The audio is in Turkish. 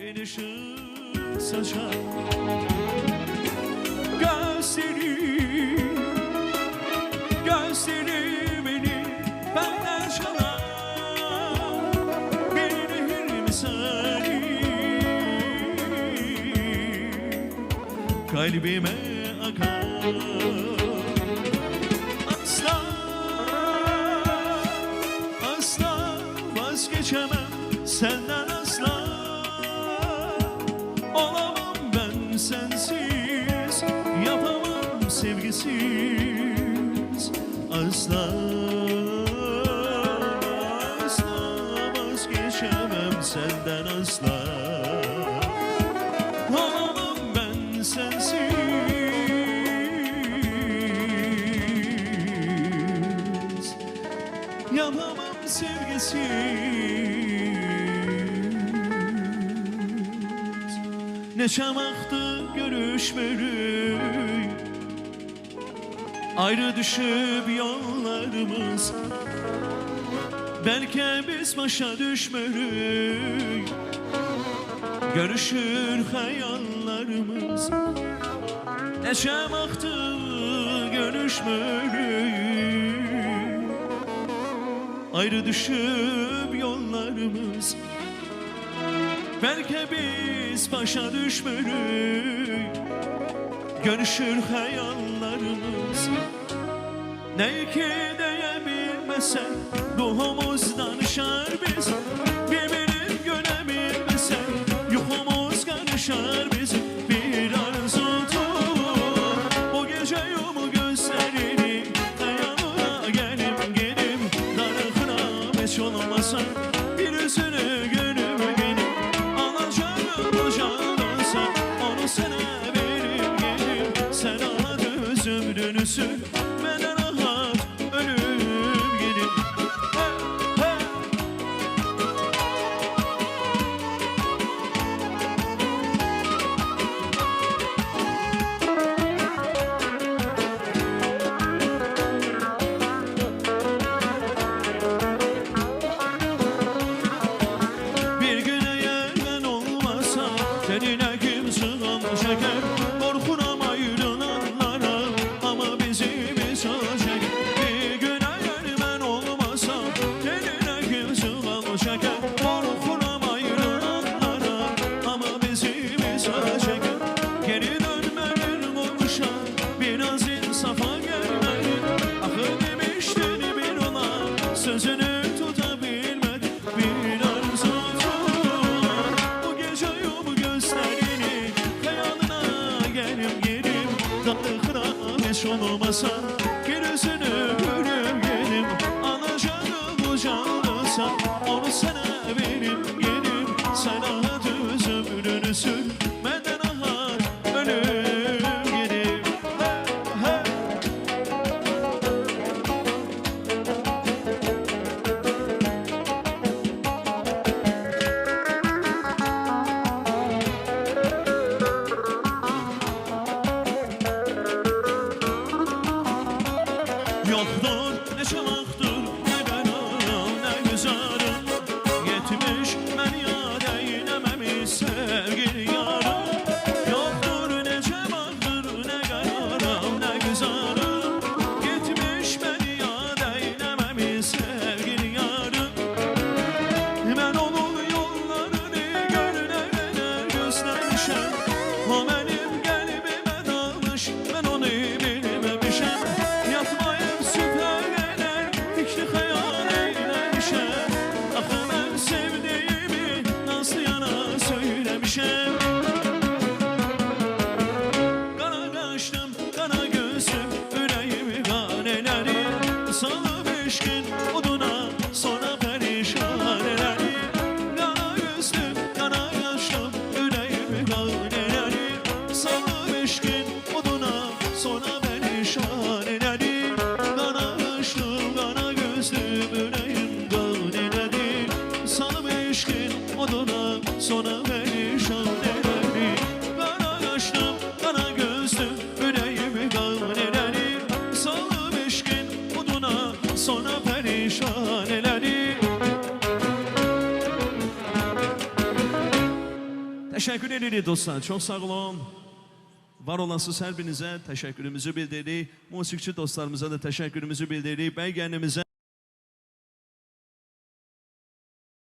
bir ışık saçar. Gözleri beni benden çalar. Bir nehir misali kalbime akar. Asla vazgeçemem senden, asla olamam ben sensiz, yapamam sevgisiz. Asla vazgeçemem senden, asla olamam ben sensiz, yapamam sevgisiz. Ne çamaktı görüşmeyi, ayrı düşüp yollarımız. Belki biz başa düşmeyi, görüşür hayallarımız. Ne çamaktı görüşmeyi, ayrı düşüp yollarımız. Belki biz başa düşmeyi, görüşür hayallarımız. Ne ki diyebilmesen ruhumuz danışar biz. Birbirini görebilmesen yuhumuz karışar bizim. Bir arzu tut bu gece yumu gözlerini, yanına gelim gelim darıkına meç olmasa. Bir yüzünü gönül benim alacağım olacağınsa, onu sana verim gelim. Sen al özümrünü sür, benden rahat ölüm gelir. Bir gün eğer ben olmasam seninle kim sığam çeker. Korkunam ayrılanlara ama bizimiz olacak. Bir gün eğer ben olmasam seninle kim sığam çeker. Korkunam ayrılanlara ama bizimiz olacak. Geri dönmenin olmuşa biraz insafa gelmenin. Akıl demiştin bir ona sözünü tutabilmedi. Bir arzu tut bu gece yum gözlerini, hayalına gelim gelim darıkına meş olmasa. Gözünü görüm gelim alacağım olacağınsa, onu sana verim gelim. Sen rahat özümrünü sür, benden rahat ölüm gelim. Yoktur ne çamaktır ne ben ağlam ne güzelim, yetmiş Teşekkür edirik dostlar. Çok sağ olun. Var olasınız hər birinizə təşəkkürümüzü bildiririk. Musiqiçi dostlarımıza da təşəkkürümüzü bildiririk. Bəy gəlinimizə